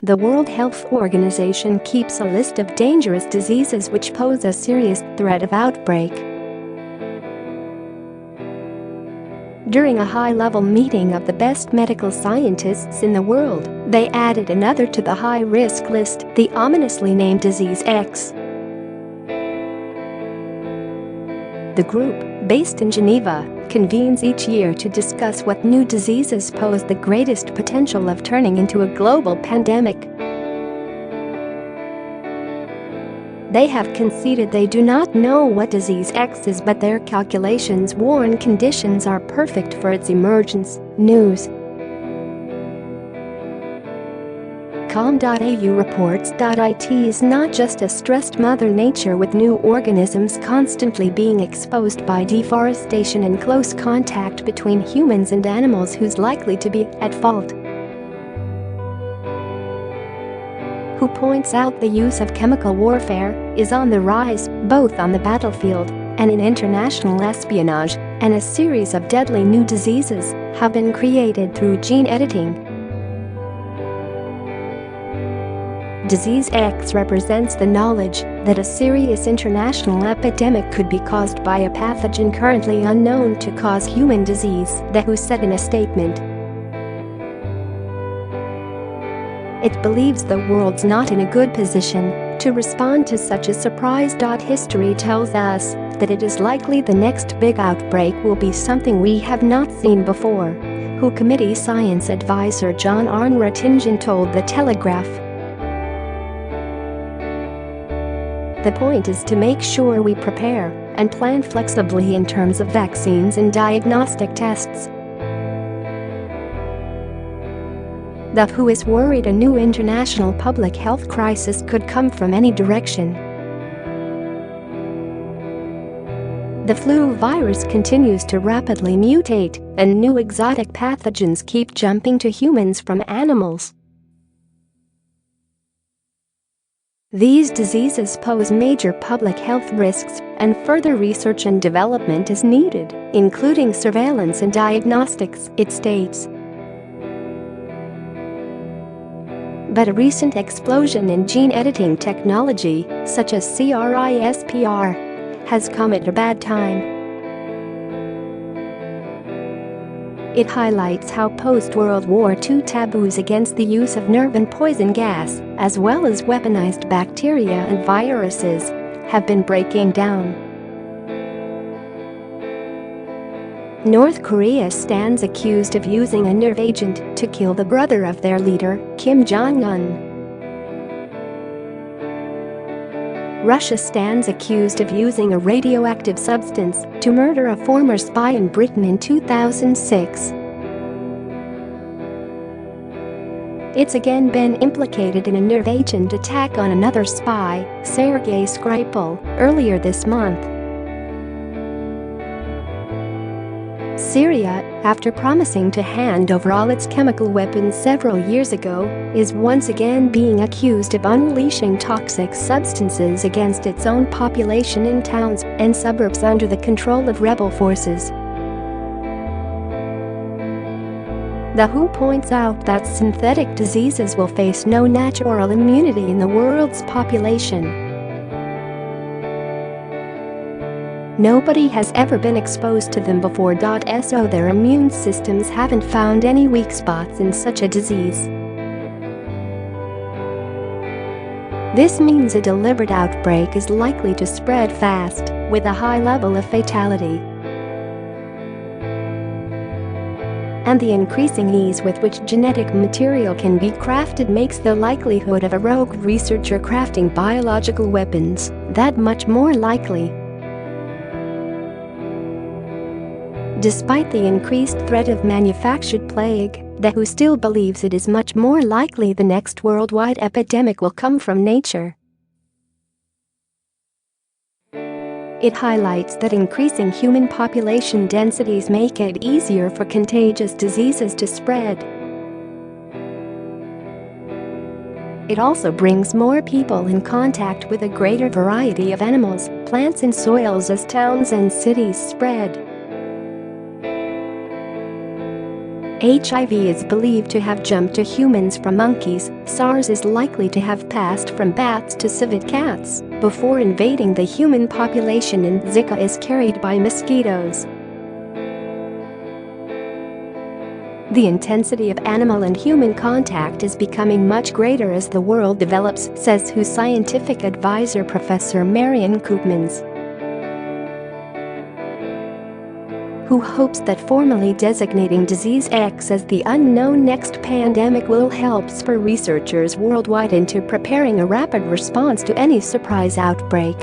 The World Health Organization keeps a list of dangerous diseases which pose a serious threat of outbreak. During a high-level meeting of the best medical scientists in the world, they added another to the high-risk list, the ominously named Disease X. The group, based in Geneva, convenes each year to discuss what new diseases pose the greatest potential of turning into a global pandemic. They have conceded they do not know what Disease X is, but their calculations warn conditions are perfect for its emergence. News. com.au reports.It is not just a stressed Mother Nature with new organisms constantly being exposed by deforestation and close contact between humans and animals who's likely to be at fault. Who points out the use of chemical warfare is on the rise, both on the battlefield and in international espionage, and a series of deadly new diseases have been created through gene editing. Disease X represents the knowledge that a serious international epidemic could be caused by a pathogen currently unknown to cause human disease, The WHO said in a statement. It believes the world's not in a good position to respond to such a surprise. History tells us that it is likely the next big outbreak will be something we have not seen before, WHO Committee Science Advisor John-Arne Rottingen told the Telegraph. The point is to make sure we prepare and plan flexibly in terms of vaccines and diagnostic tests. The WHO is worried a new international public health crisis could come from any direction. The flu virus continues to rapidly mutate, and new exotic pathogens keep jumping to humans from animals. These diseases pose major public health risks, and further research and development is needed, including surveillance and diagnostics, it states. But a recent explosion in gene editing technology, such as CRISPR, has come at a bad time. It highlights how post-World War II taboos against the use of nerve and poison gas, as well as weaponized bacteria and viruses, have been breaking down. North Korea stands accused of using a nerve agent to kill the brother of their leader, Kim Jong-un. Russia stands accused of using a radioactive substance to murder a former spy in Britain in 2006. It's again been implicated in a nerve agent attack on another spy, Sergei Skripal, earlier this month. Syria, after promising to hand over all its chemical weapons several years ago, is once again being accused of unleashing toxic substances against its own population in towns and suburbs under the control of rebel forces. The WHO points out that synthetic diseases will face no natural immunity in the world's population. Nobody has ever been exposed to them before.So their immune systems haven't found any weak spots in such a disease. This means a deliberate outbreak is likely to spread fast, with a high level of fatality. And the increasing ease with which genetic material can be crafted makes the likelihood of a rogue researcher crafting biological weapons that much more likely. Despite the increased threat of manufactured plague, The WHO still believes it is much more likely the next worldwide epidemic will come from nature. It highlights that increasing human population densities make it easier for contagious diseases to spread. It also brings more people in contact with a greater variety of animals, plants and soils as towns and cities spread. HIV is believed to have jumped to humans from monkeys. SARS is likely to have passed from bats to civet cats before invading the human population, and Zika is carried by mosquitoes. The intensity of animal and human contact is becoming much greater as the world develops, says WHO scientific advisor Professor Marion Koopmans, who hopes that formally designating disease X as the unknown next pandemic will help spur researchers worldwide into preparing a rapid response to any surprise outbreak.